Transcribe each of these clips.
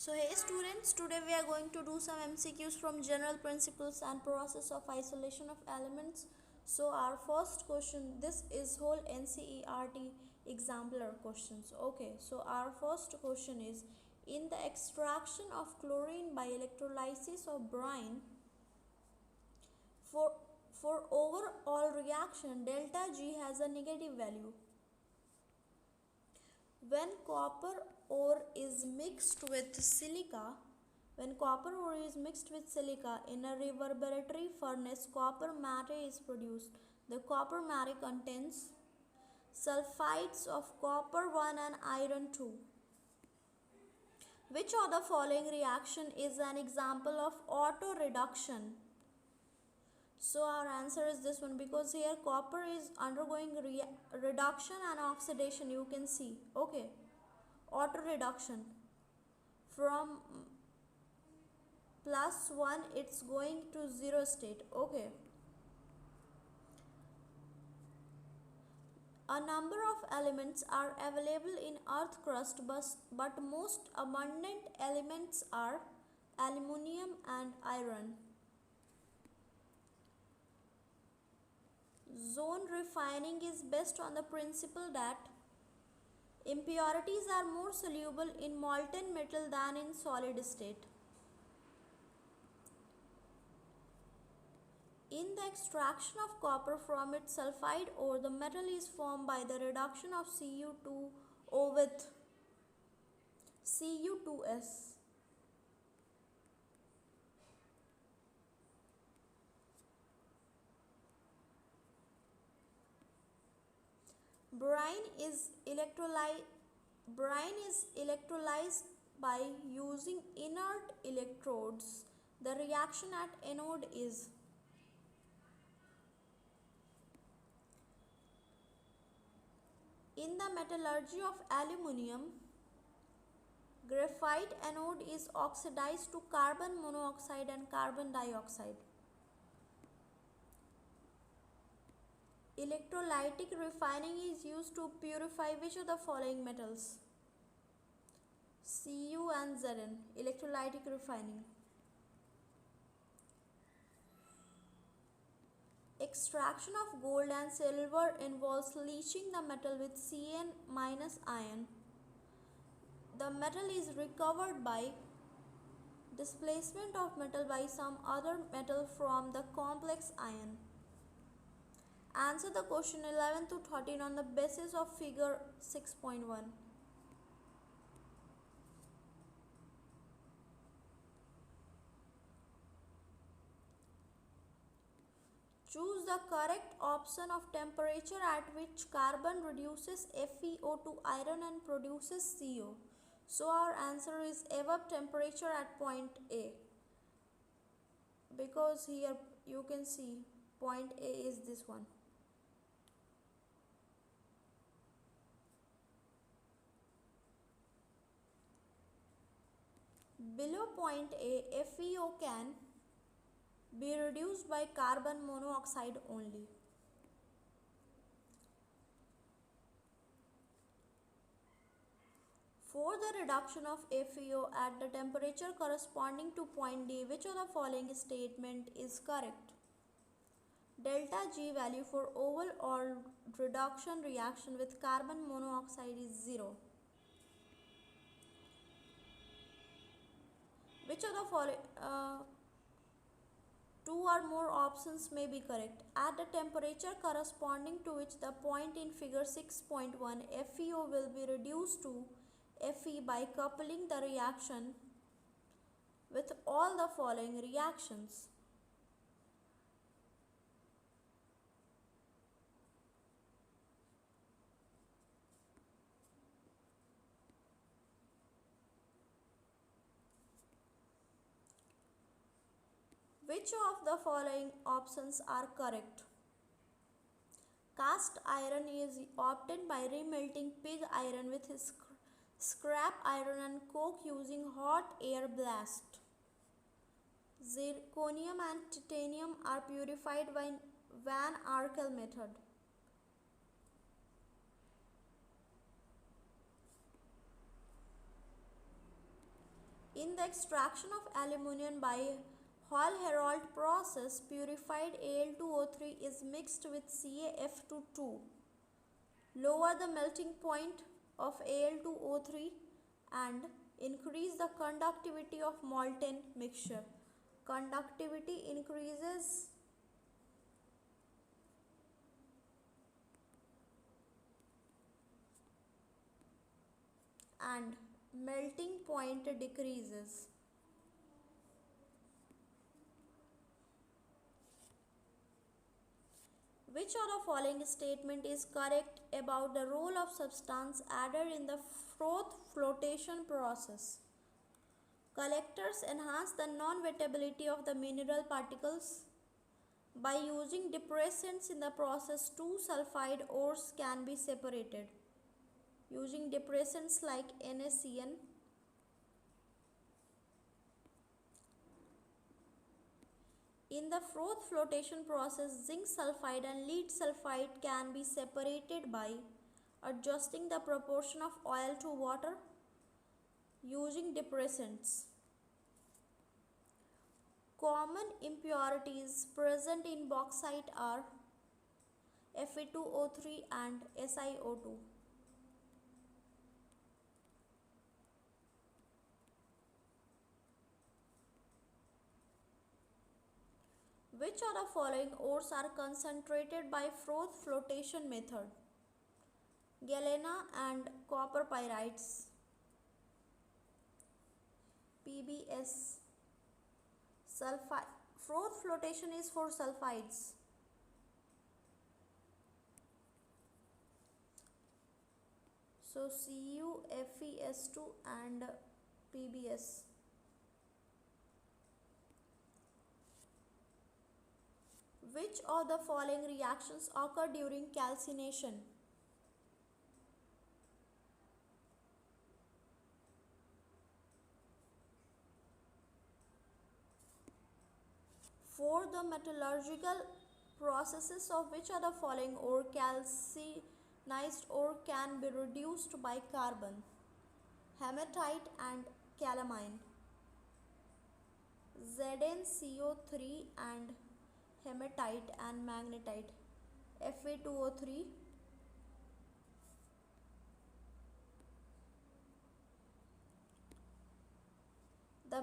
So hey students, today we are going to do some MCQs from general principles and process of isolation of elements. So our first question, this is whole NCERT exemplar questions. Okay, so our first question is, in the extraction of chlorine by electrolysis of brine, for for overall reaction delta G has a negative value. When copper ore is mixed with silica, in a reverberatory furnace, copper matte is produced. The copper matte contains sulfides of copper 1 and iron 2. Which of the following reaction is an example of auto reduction? So our answer is this one, because here copper is undergoing reduction and oxidation, you can see. Okay, auto reduction from +1 it's going to 0 state. Okay, a number of elements are available in earth crust, but most abundant elements are aluminium and iron. Zone refining is based on the principle that impurities are more soluble in molten metal than in solid state. In the extraction of copper from its sulfide ore, the metal is formed by the reduction of Cu2O with Cu2S. Brine is electrolyzed by using inert electrodes. The reaction at anode is in the metallurgy of aluminium. Graphite anode is oxidized to carbon monoxide and carbon dioxide. Electrolytic refining is used to purify which of the following metals? Cu and Zn. Electrolytic refining. Extraction of gold and silver involves leaching the metal with Cn minus ion. The metal is recovered by displacement of metal by some other metal from the complex ion. Answer the question 11 to 13 on the basis of figure 6.1. Choose the correct option of temperature at which carbon reduces FeO to iron and produces CO. So our answer is above temperature at point A, because here you can see point A is this one. Below point A, FeO can be reduced by carbon monoxide only. For the reduction of FeO at the temperature corresponding to point D, which of the following statement is correct? Delta G value for overall reduction reaction with carbon monoxide is 0. Which of the following two or more options may be correct? At the temperature corresponding to which the point in figure 6.1, FeO will be reduced to Fe by coupling the reaction with all the following reactions. Which of the following options are correct? Cast iron is obtained by remelting pig iron with scrap iron and coke using hot air blast. Zirconium and titanium are purified by Van Arkel method. in the extraction of aluminum by Hall-Héroult process, purified Al2O3 is mixed with CaF2 lower the melting point of Al2O3 and increase the conductivity of molten mixture. Conductivity increases and melting point decreases. Which of the following statement is correct about the role of substance added in the froth flotation process? Collectors enhance the non-wettability of the mineral particles. By using depressants in the process, two sulfide ores can be separated. Using depressants like NaCN. In the froth flotation process, zinc sulfide and lead sulfide can be separated by adjusting the proportion of oil to water using depressants. Common impurities present in bauxite are Fe2O3 and SiO2. Which of the following ores are concentrated by froth flotation method? Galena and copper pyrites. PBS. Sulfide. Froth flotation is for sulfides. So Cu, FeS2 and PBS. Which of the following reactions occur during calcination? For the metallurgical processes of which of the following ore calcinized ore can be reduced by carbon? Hematite and calamine. ZnCO3 and hematite and magnetite. Fe2O3. The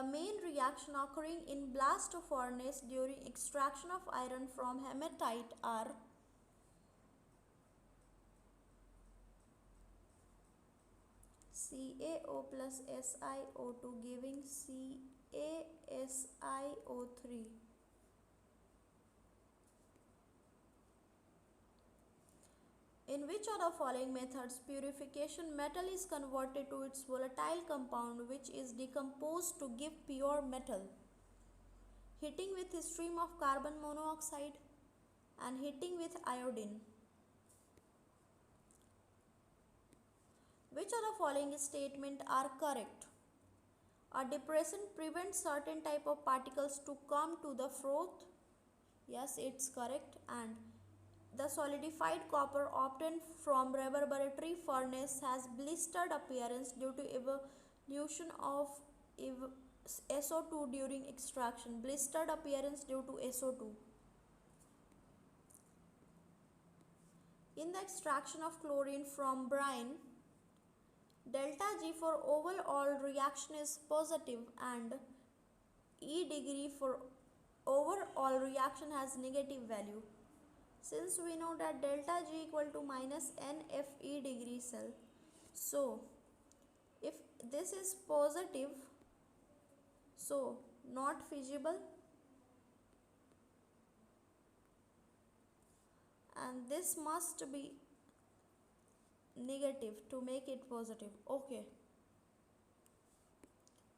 main reaction occurring in blast furnace during extraction of iron from hematite are CaO plus SiO2 giving CaSiO3. In which of the following methods purification metal is converted to its volatile compound which is decomposed to give pure metal? Heating with a stream of carbon monoxide and heating with iodine. Which of the following statements are correct? A depressant prevents certain type of particles to come to the froth. Yes, it's correct. And the solidified copper obtained from reverberatory furnace has blistered appearance due to evolution of SO2 during extraction. Blistered appearance due to SO2. In the extraction of chlorine from brine, delta G for overall reaction is positive and E degree for overall reaction has negative value. Since we know that delta G equal to minus NFE degree cell, so if this is positive, so not feasible, and this must be negative to make it positive. Okay.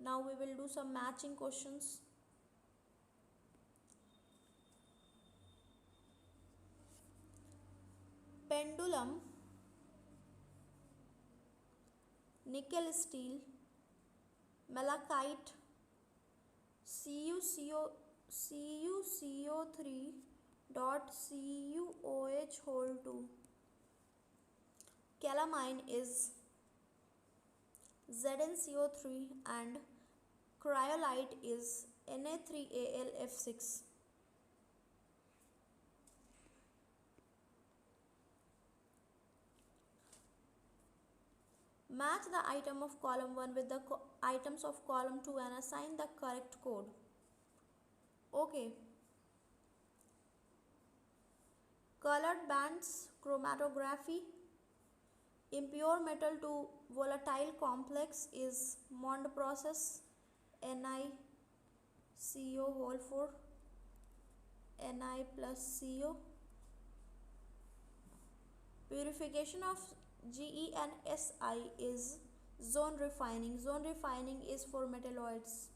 Now we will do some matching questions. Pendulum, nickel steel, malachite, CuCO3 dot CuOH whole 2. Calamine is ZnCO3 and cryolite is Na3AlF6. Match the item of column 1 with the items of column 2 and assign the correct code. Okay. Colored bands, chromatography, impure metal to volatile complex is Mond process, NiCO whole 4, Ni plus CO. Purification of Ge and Si is zone refining. Zone refining is for metalloids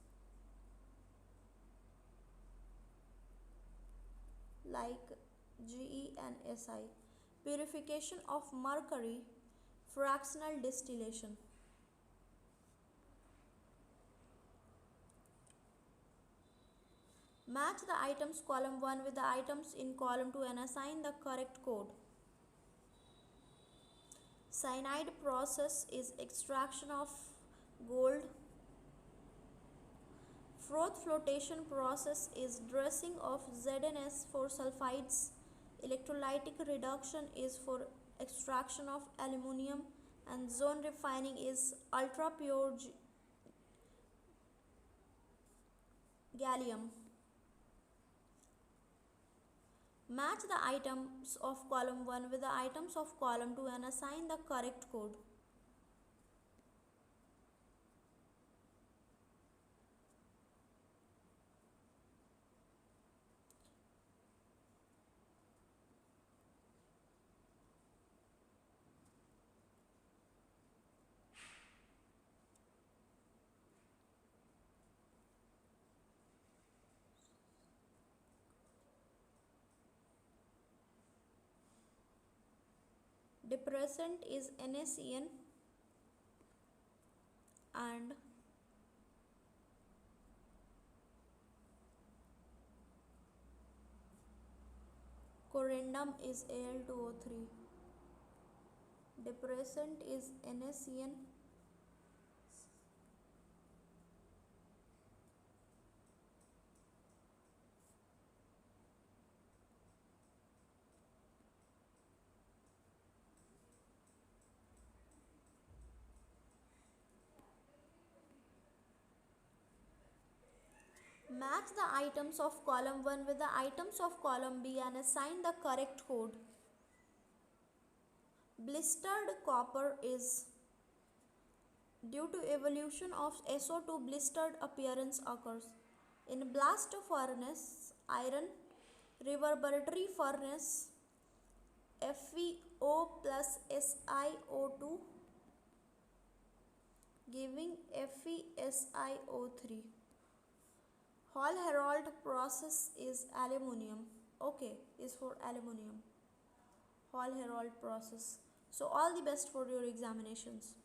like Ge and Si. Purification of mercury, fractional distillation. Match the items column 1 with the items in column 2 and assign the correct code. Cyanide process is extraction of gold. Froth flotation process is dressing of ZnS for sulfides. Electrolytic reduction is for extraction of aluminium, and zone refining is ultra pure gallium. Match the items of column 1 with the items of column 2 and assign the correct code. Depressant is NaCN and corundum is Al2O3. Depressant is NaCN Match the items of column 1 with the items of column B and assign the correct code. Blistered copper is due to evolution of SO2 blistered appearance occurs. In blast furnace, iron, reverberatory furnace, FeO plus SiO2 giving FeSiO3. Hall Heroult process is aluminium. Okay, is for aluminium. Hall Heroult process. So all the best for your examinations.